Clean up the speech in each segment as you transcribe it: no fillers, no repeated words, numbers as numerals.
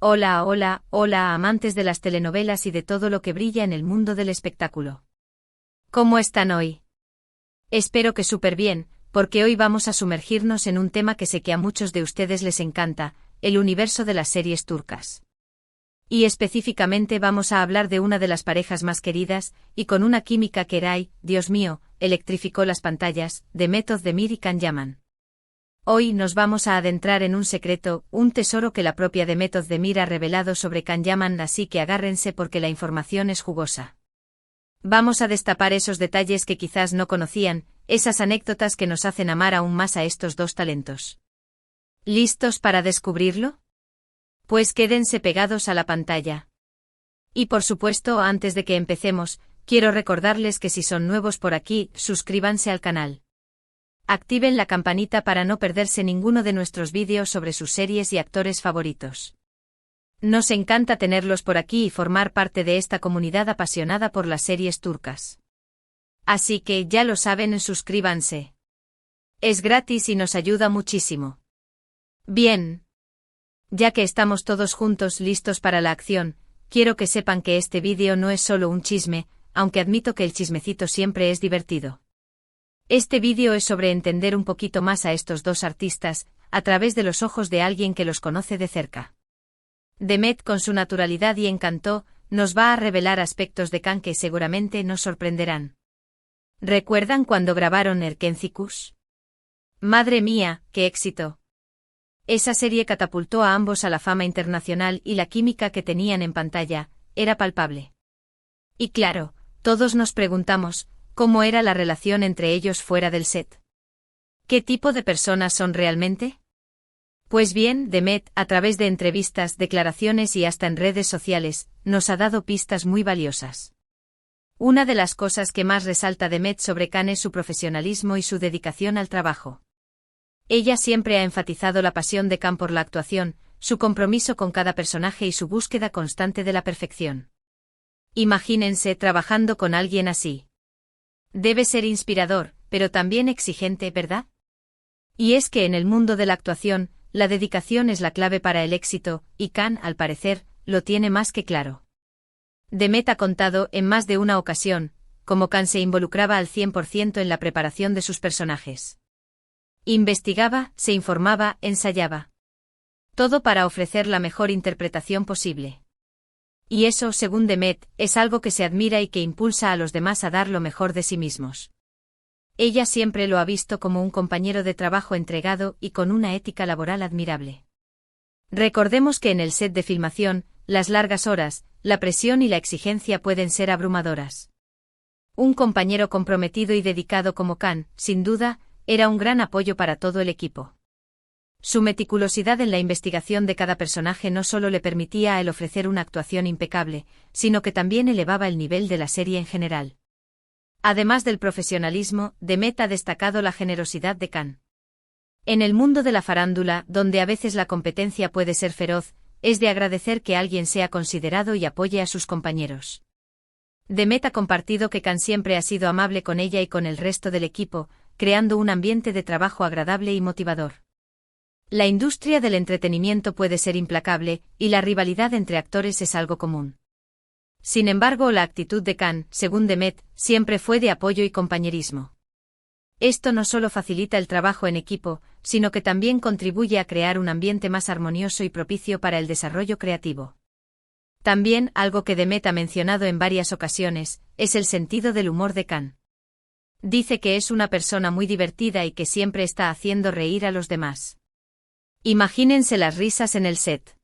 Hola, hola, hola, amantes de las telenovelas y de todo lo que brilla en el mundo del espectáculo. ¿Cómo están hoy? Espero que súper bien, porque hoy vamos a sumergirnos en un tema que sé que a muchos de ustedes les encanta, el universo de las series turcas. Y específicamente vamos a hablar de una de las parejas más queridas, y con una química que Dios mío, electrificó las pantallas, Demet Özdemir y Can Yaman. Hoy nos vamos a adentrar en un secreto, un tesoro que la propia Demet Özdemir ha revelado sobre Can Yaman, así que agárrense porque la información es jugosa. Vamos a destapar esos detalles que quizás no conocían, esas anécdotas que nos hacen amar aún más a estos dos talentos. ¿Listos para descubrirlo? Pues quédense pegados a la pantalla. Y por supuesto, antes de que empecemos, quiero recordarles que si son nuevos por aquí, suscríbanse al canal. Activen la campanita para no perderse ninguno de nuestros vídeos sobre sus series y actores favoritos. Nos encanta tenerlos por aquí y formar parte de esta comunidad apasionada por las series turcas. Así que ya lo saben, suscríbanse. Es gratis y nos ayuda muchísimo. Bien. Ya que estamos todos juntos listos para la acción, quiero que sepan que este vídeo no es solo un chisme, aunque admito que el chismecito siempre es divertido. Este vídeo es sobre entender un poquito más a estos dos artistas, a través de los ojos de alguien que los conoce de cerca. Demet, con su naturalidad y encanto, nos va a revelar aspectos de Can que seguramente nos sorprenderán. ¿Recuerdan cuando grabaron Erkenci? Madre mía, qué éxito. Esa serie catapultó a ambos a la fama internacional y la química que tenían en pantalla era palpable. Y claro, todos nos preguntamos, ¿cómo era la relación entre ellos fuera del set? ¿Qué tipo de personas son realmente? Pues bien, Demet, a través de entrevistas, declaraciones y hasta en redes sociales, nos ha dado pistas muy valiosas. Una de las cosas que más resalta Demet sobre Can es su profesionalismo y su dedicación al trabajo. Ella siempre ha enfatizado la pasión de Can por la actuación, su compromiso con cada personaje y su búsqueda constante de la perfección. Imagínense trabajando con alguien así. Debe ser inspirador, pero también exigente, ¿verdad? Y es que en el mundo de la actuación, la dedicación es la clave para el éxito, y Can, al parecer, lo tiene más que claro. Demet ha contado en más de una ocasión cómo Can se involucraba al 100% en la preparación de sus personajes. Investigaba, se informaba, ensayaba. Todo para ofrecer la mejor interpretación posible. Y eso, según Demet, es algo que se admira y que impulsa a los demás a dar lo mejor de sí mismos. Ella siempre lo ha visto como un compañero de trabajo entregado y con una ética laboral admirable. Recordemos que en el set de filmación, las largas horas, la presión y la exigencia pueden ser abrumadoras. Un compañero comprometido y dedicado como Can, sin duda, era un gran apoyo para todo el equipo. Su meticulosidad en la investigación de cada personaje no solo le permitía a él ofrecer una actuación impecable, sino que también elevaba el nivel de la serie en general. Además del profesionalismo, Demet ha destacado la generosidad de Can. En el mundo de la farándula, donde a veces la competencia puede ser feroz, es de agradecer que alguien sea considerado y apoye a sus compañeros. Demet ha compartido que Can siempre ha sido amable con ella y con el resto del equipo, creando un ambiente de trabajo agradable y motivador. La industria del entretenimiento puede ser implacable, y la rivalidad entre actores es algo común. Sin embargo, la actitud de Can, según Demet, siempre fue de apoyo y compañerismo. Esto no solo facilita el trabajo en equipo, sino que también contribuye a crear un ambiente más armonioso y propicio para el desarrollo creativo. También, algo que Demet ha mencionado en varias ocasiones, es el sentido del humor de Can. Dice que es una persona muy divertida y que siempre está haciendo reír a los demás. Imagínense las risas en el set.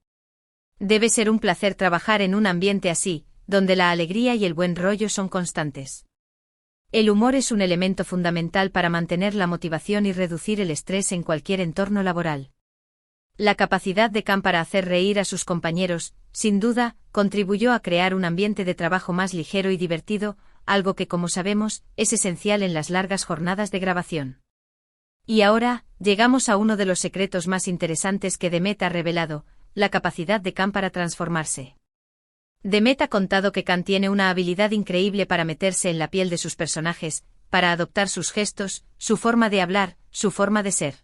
Debe ser un placer trabajar en un ambiente así, donde la alegría y el buen rollo son constantes. El humor es un elemento fundamental para mantener la motivación y reducir el estrés en cualquier entorno laboral. La capacidad de Can para hacer reír a sus compañeros, sin duda, contribuyó a crear un ambiente de trabajo más ligero y divertido, algo que, como sabemos, es esencial en las largas jornadas de grabación. Y ahora, llegamos a uno de los secretos más interesantes que Demet ha revelado, la capacidad de Can para transformarse. Demet ha contado que Can tiene una habilidad increíble para meterse en la piel de sus personajes, para adoptar sus gestos, su forma de hablar, su forma de ser.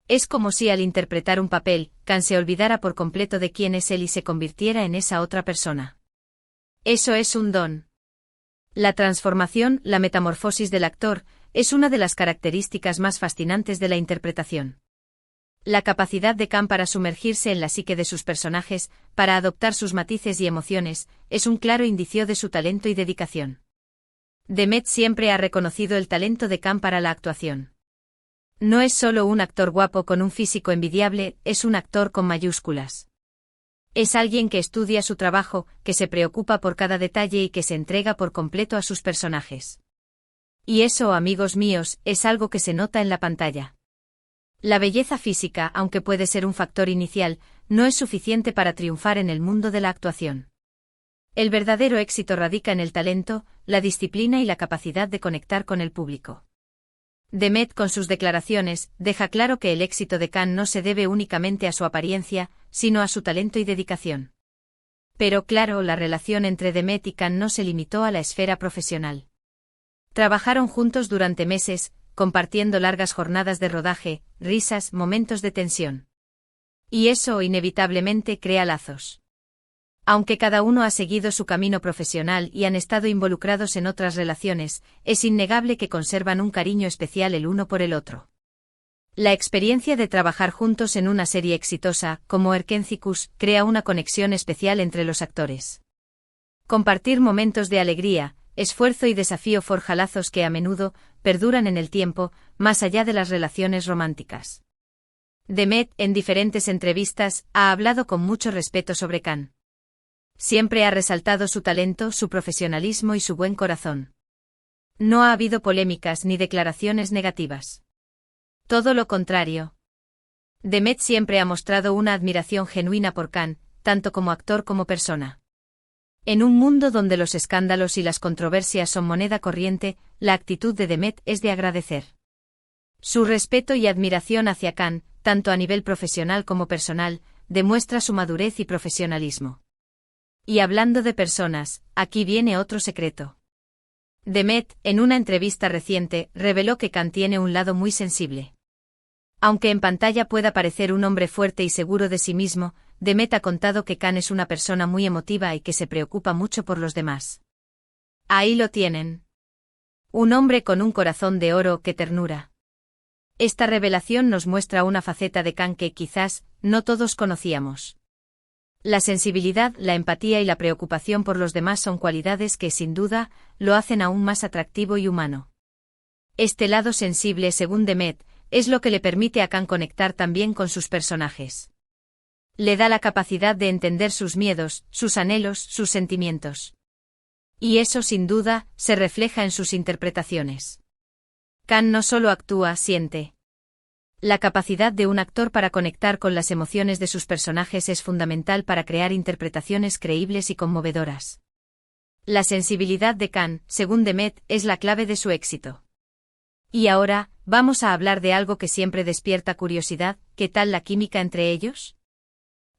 Es como si al interpretar un papel, Khan se olvidara por completo de quién es él y se convirtiera en esa otra persona. Eso es un don. La transformación, la metamorfosis del actor, es una de las características más fascinantes de la interpretación. La capacidad de Khan para sumergirse en la psique de sus personajes, para adoptar sus matices y emociones, es un claro indicio de su talento y dedicación. Demet siempre ha reconocido el talento de Khan para la actuación. No es solo un actor guapo con un físico envidiable, es un actor con mayúsculas. Es alguien que estudia su trabajo, que se preocupa por cada detalle y que se entrega por completo a sus personajes. Y eso, amigos míos, es algo que se nota en la pantalla. La belleza física, aunque puede ser un factor inicial, no es suficiente para triunfar en el mundo de la actuación. El verdadero éxito radica en el talento, la disciplina y la capacidad de conectar con el público. Demet, con sus declaraciones, deja claro que el éxito de Khan no se debe únicamente a su apariencia, sino a su talento y dedicación. Pero claro, la relación entre Demet y Khan no se limitó a la esfera profesional. Trabajaron juntos durante meses, compartiendo largas jornadas de rodaje, risas, momentos de tensión. Y eso inevitablemente crea lazos. Aunque cada uno ha seguido su camino profesional y han estado involucrados en otras relaciones, es innegable que conservan un cariño especial el uno por el otro. La experiencia de trabajar juntos en una serie exitosa, como Erkentzicus, crea una conexión especial entre los actores. Compartir momentos de alegría, esfuerzo y desafío forja lazos que a menudo perduran en el tiempo, más allá de las relaciones románticas. Demet, en diferentes entrevistas, ha hablado con mucho respeto sobre Khan. Siempre ha resaltado su talento, su profesionalismo y su buen corazón. No ha habido polémicas ni declaraciones negativas. Todo lo contrario. Demet siempre ha mostrado una admiración genuina por Khan, tanto como actor como persona. En un mundo donde los escándalos y las controversias son moneda corriente, la actitud de Demet es de agradecer. Su respeto y admiración hacia Khan, tanto a nivel profesional como personal, demuestra su madurez y profesionalismo. Y hablando de personas, aquí viene otro secreto. Demet, en una entrevista reciente, reveló que Khan tiene un lado muy sensible. Aunque en pantalla pueda parecer un hombre fuerte y seguro de sí mismo, Demet ha contado que Khan es una persona muy emotiva y que se preocupa mucho por los demás. Ahí lo tienen. Un hombre con un corazón de oro, qué ternura. Esta revelación nos muestra una faceta de Khan que quizás no todos conocíamos. La sensibilidad, la empatía y la preocupación por los demás son cualidades que, sin duda, lo hacen aún más atractivo y humano. Este lado sensible, según Demet, es lo que le permite a Khan conectar también con sus personajes. Le da la capacidad de entender sus miedos, sus anhelos, sus sentimientos. Y eso, sin duda, se refleja en sus interpretaciones. Khan no solo actúa, siente. La capacidad de un actor para conectar con las emociones de sus personajes es fundamental para crear interpretaciones creíbles y conmovedoras. La sensibilidad de Khan, según Demet, es la clave de su éxito. Y ahora, vamos a hablar de algo que siempre despierta curiosidad, ¿qué tal la química entre ellos?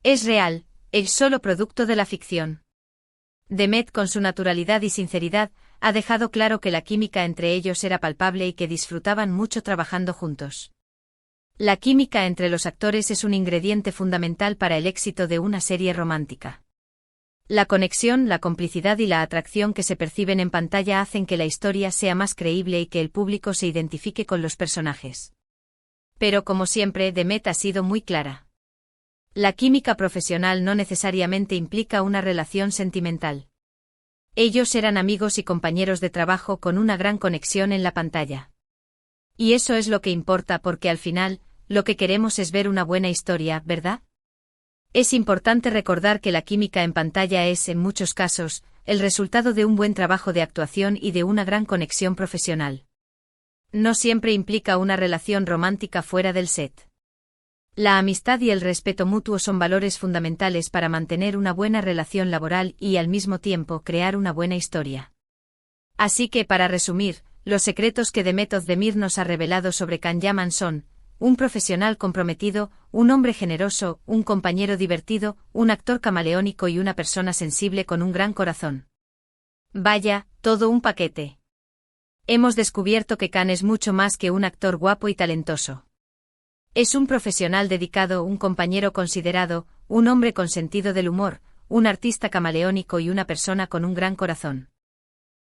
¿Es real, es solo producto de la ficción? Demet, con su naturalidad y sinceridad, ha dejado claro que la química entre ellos era palpable y que disfrutaban mucho trabajando juntos. La química entre los actores es un ingrediente fundamental para el éxito de una serie romántica. La conexión, la complicidad y la atracción que se perciben en pantalla hacen que la historia sea más creíble y que el público se identifique con los personajes. Pero como siempre, Demet ha sido muy clara. La química profesional no necesariamente implica una relación sentimental. Ellos eran amigos y compañeros de trabajo con una gran conexión en la pantalla. Y eso es lo que importa porque al final, lo que queremos es ver una buena historia, ¿verdad? Es importante recordar que la química en pantalla es, en muchos casos, el resultado de un buen trabajo de actuación y de una gran conexión profesional. No siempre implica una relación romántica fuera del set. La amistad y el respeto mutuo son valores fundamentales para mantener una buena relación laboral y, al mismo tiempo, crear una buena historia. Así que, para resumir, los secretos que Demet Özdemir nos ha revelado sobre Can Yaman son: un profesional comprometido, un hombre generoso, un compañero divertido, un actor camaleónico y una persona sensible con un gran corazón. Vaya, todo un paquete. Hemos descubierto que Can es mucho más que un actor guapo y talentoso. Es un profesional dedicado, un compañero considerado, un hombre con sentido del humor, un artista camaleónico y una persona con un gran corazón.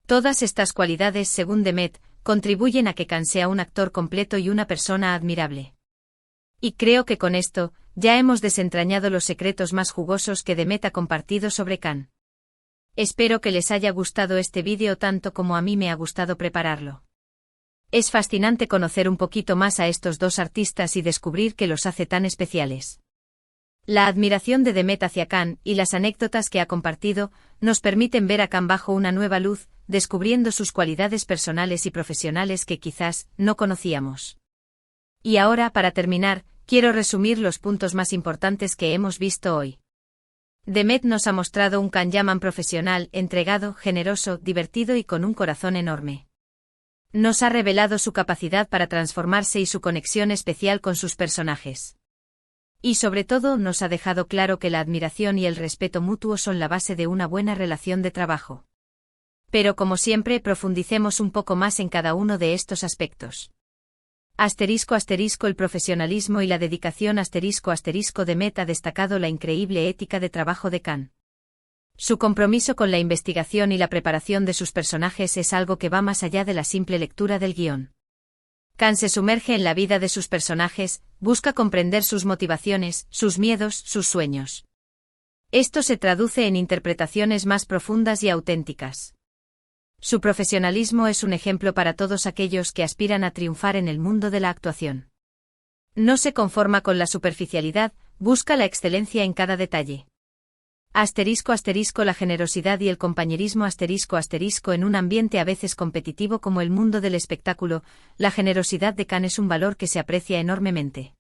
Todas estas cualidades, según Demet, contribuyen a que Khan sea un actor completo y una persona admirable. Y creo que con esto, ya hemos desentrañado los secretos más jugosos que Demet ha compartido sobre Khan. Espero que les haya gustado este vídeo tanto como a mí me ha gustado prepararlo. Es fascinante conocer un poquito más a estos dos artistas y descubrir qué los hace tan especiales. La admiración de Demet hacia Khan y las anécdotas que ha compartido nos permiten ver a Khan bajo una nueva luz, descubriendo sus cualidades personales y profesionales que quizás no conocíamos. Y ahora, para terminar, quiero resumir los puntos más importantes que hemos visto hoy. Demet nos ha mostrado un Khan Yaman profesional, entregado, generoso, divertido y con un corazón enorme. Nos ha revelado su capacidad para transformarse y su conexión especial con sus personajes. Y sobre todo nos ha dejado claro que la admiración y el respeto mutuo son la base de una buena relación de trabajo. Pero como siempre, profundicemos un poco más en cada uno de estos aspectos. El profesionalismo y la dedicación Demet ha destacado la increíble ética de trabajo de Khan. Su compromiso con la investigación y la preparación de sus personajes es algo que va más allá de la simple lectura del guión. Khan se sumerge en la vida de sus personajes, busca comprender sus motivaciones, sus miedos, sus sueños. Esto se traduce en interpretaciones más profundas y auténticas. Su profesionalismo es un ejemplo para todos aquellos que aspiran a triunfar en el mundo de la actuación. No se conforma con la superficialidad, busca la excelencia en cada detalle. La generosidad y el compañerismo en un ambiente a veces competitivo como el mundo del espectáculo, la generosidad de Khan es un valor que se aprecia enormemente.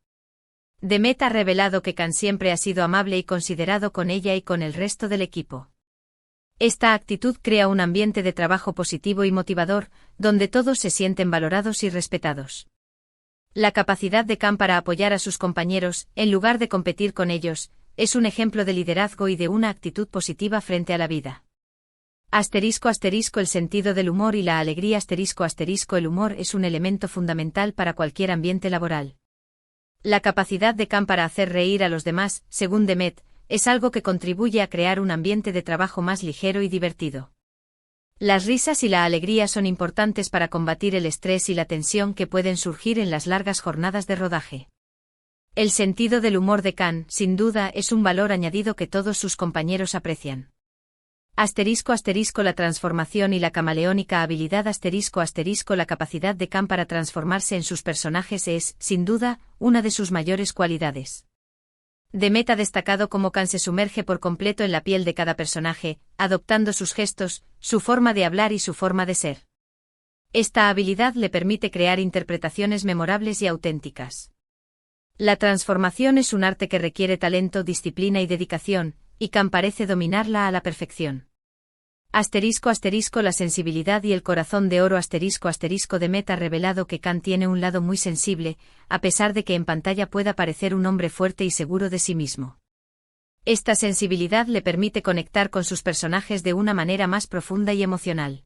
Demet ha revelado que Khan siempre ha sido amable y considerado con ella y con el resto del equipo. Esta actitud crea un ambiente de trabajo positivo y motivador, donde todos se sienten valorados y respetados. La capacidad de Khan para apoyar a sus compañeros, en lugar de competir con ellos, es un ejemplo de liderazgo y de una actitud positiva frente a la vida. El sentido del humor y la alegría El humor es un elemento fundamental para cualquier ambiente laboral. La capacidad de Khan para hacer reír a los demás, según Demet, es algo que contribuye a crear un ambiente de trabajo más ligero y divertido. Las risas y la alegría son importantes para combatir el estrés y la tensión que pueden surgir en las largas jornadas de rodaje. El sentido del humor de Khan, sin duda, es un valor añadido que todos sus compañeros aprecian. La transformación y la camaleónica habilidad La capacidad de Khan para transformarse en sus personajes es, sin duda, una de sus mayores cualidades. Demet ha destacado cómo Khan se sumerge por completo en la piel de cada personaje, adoptando sus gestos, su forma de hablar y su forma de ser. Esta habilidad le permite crear interpretaciones memorables y auténticas. La transformación es un arte que requiere talento, disciplina y dedicación, y Khan parece dominarla a la perfección. La sensibilidad y el corazón de oro Demet ha revelado que Khan tiene un lado muy sensible, a pesar de que en pantalla pueda parecer un hombre fuerte y seguro de sí mismo. Esta sensibilidad le permite conectar con sus personajes de una manera más profunda y emocional.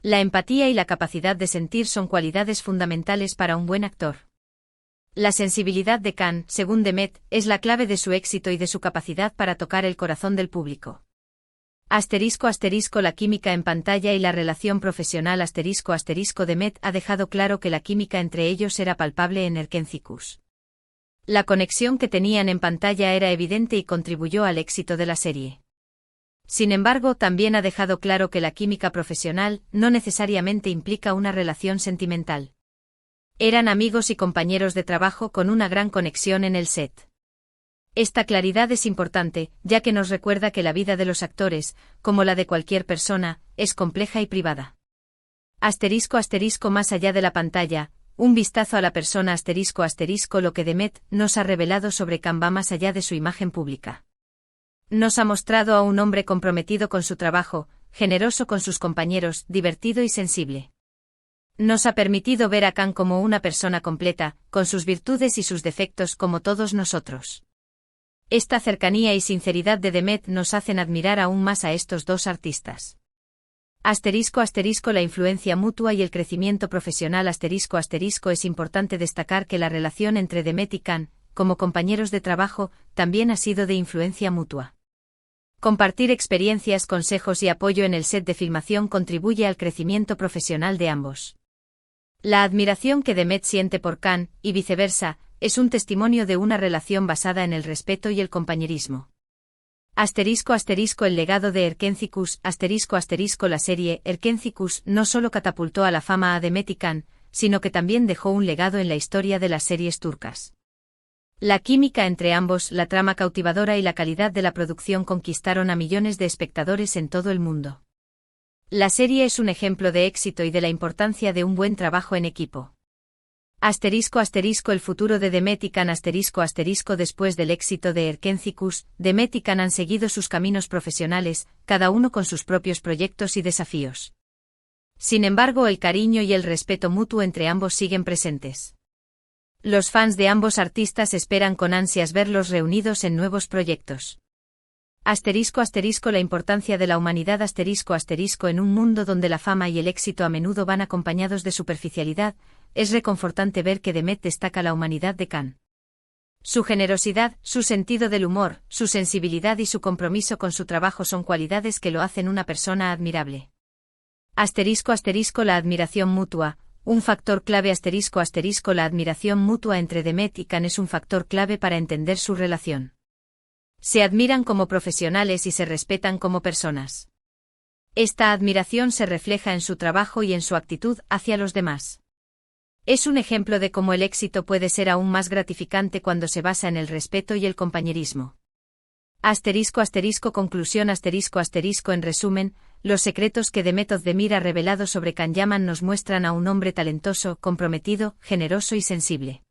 La empatía y la capacidad de sentir son cualidades fundamentales para un buen actor. La sensibilidad de Khan, según Demet, es la clave de su éxito y de su capacidad para tocar el corazón del público. La química en pantalla y la relación profesional Demet ha dejado claro que la química entre ellos era palpable en Erkencicus. La conexión que tenían en pantalla era evidente y contribuyó al éxito de la serie. Sin embargo, también ha dejado claro que la química profesional no necesariamente implica una relación sentimental. Eran amigos y compañeros de trabajo con una gran conexión en el set. Esta claridad es importante, ya que nos recuerda que la vida de los actores, como la de cualquier persona, es compleja y privada. Más allá de la pantalla, un vistazo a la persona Lo que Demet nos ha revelado sobre Khan va más allá de su imagen pública. Nos ha mostrado a un hombre comprometido con su trabajo, generoso con sus compañeros, divertido y sensible. Nos ha permitido ver a Khan como una persona completa, con sus virtudes y sus defectos como todos nosotros. Esta cercanía y sinceridad de Demet nos hacen admirar aún más a estos dos artistas. La influencia mutua y el crecimiento profesional. Es importante destacar que la relación entre Demet y Khan, como compañeros de trabajo, también ha sido de influencia mutua. Compartir experiencias, consejos y apoyo en el set de filmación contribuye al crecimiento profesional de ambos. La admiración que Demet siente por Khan, y viceversa, es un testimonio de una relación basada en el respeto y el compañerismo. El legado de Erkenci Kuş. La serie Erkenci Kuş no solo catapultó a la fama a Demet y Khan, sino que también dejó un legado en la historia de las series turcas. La química entre ambos, la trama cautivadora y la calidad de la producción conquistaron a millones de espectadores en todo el mundo. La serie es un ejemplo de éxito y de la importancia de un buen trabajo en equipo. El futuro de Demet y Khan. Después del éxito de Erkenci Kuş, Demet y Khan han seguido sus caminos profesionales, cada uno con sus propios proyectos y desafíos. Sin embargo, el cariño y el respeto mutuo entre ambos siguen presentes. Los fans de ambos artistas esperan con ansias verlos reunidos en nuevos proyectos. La importancia de la humanidad. En un mundo donde la fama y el éxito a menudo van acompañados de superficialidad, es reconfortante ver que Demet destaca la humanidad de Khan. Su generosidad, su sentido del humor, su sensibilidad y su compromiso con su trabajo son cualidades que lo hacen una persona admirable. La admiración mutua, un factor clave. La admiración mutua entre Demet y Khan es un factor clave para entender su relación. Se admiran como profesionales y se respetan como personas. Esta admiración se refleja en su trabajo y en su actitud hacia los demás. Es un ejemplo de cómo el éxito puede ser aún más gratificante cuando se basa en el respeto y el compañerismo. Conclusión. En resumen, los secretos que Demet Özdemir ha revelado sobre Can Yaman nos muestran a un hombre talentoso, comprometido, generoso y sensible.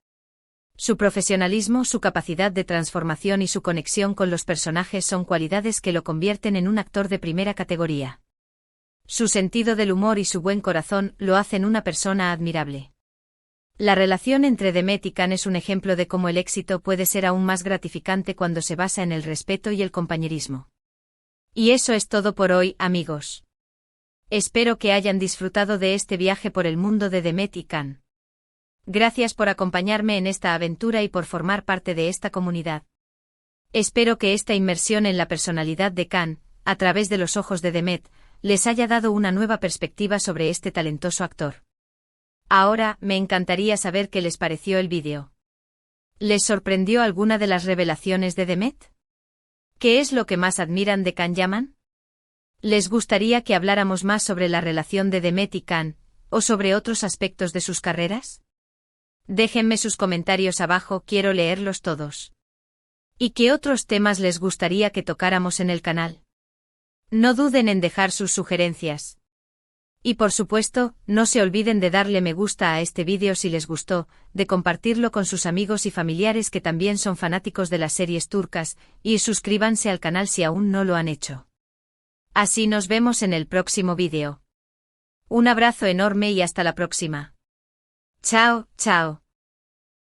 Su profesionalismo, su capacidad de transformación y su conexión con los personajes son cualidades que lo convierten en un actor de primera categoría. Su sentido del humor y su buen corazón lo hacen una persona admirable. La relación entre Demet y Khan es un ejemplo de cómo el éxito puede ser aún más gratificante cuando se basa en el respeto y el compañerismo. Y eso es todo por hoy, amigos. Espero que hayan disfrutado de este viaje por el mundo de Demet y Khan. Gracias por acompañarme en esta aventura y por formar parte de esta comunidad. Espero que esta inmersión en la personalidad de Khan, a través de los ojos de Demet, les haya dado una nueva perspectiva sobre este talentoso actor. Ahora, me encantaría saber qué les pareció el vídeo. ¿Les sorprendió alguna de las revelaciones de Demet? ¿Qué es lo que más admiran de Can Yaman? ¿Les gustaría que habláramos más sobre la relación de Demet y Khan, o sobre otros aspectos de sus carreras? Déjenme sus comentarios abajo, quiero leerlos todos. ¿Y qué otros temas les gustaría que tocáramos en el canal? No duden en dejar sus sugerencias. Y por supuesto, no se olviden de darle me gusta a este vídeo si les gustó, de compartirlo con sus amigos y familiares que también son fanáticos de las series turcas, y suscríbanse al canal si aún no lo han hecho. Así nos vemos en el próximo vídeo. Un abrazo enorme y hasta la próxima. Chao, chao.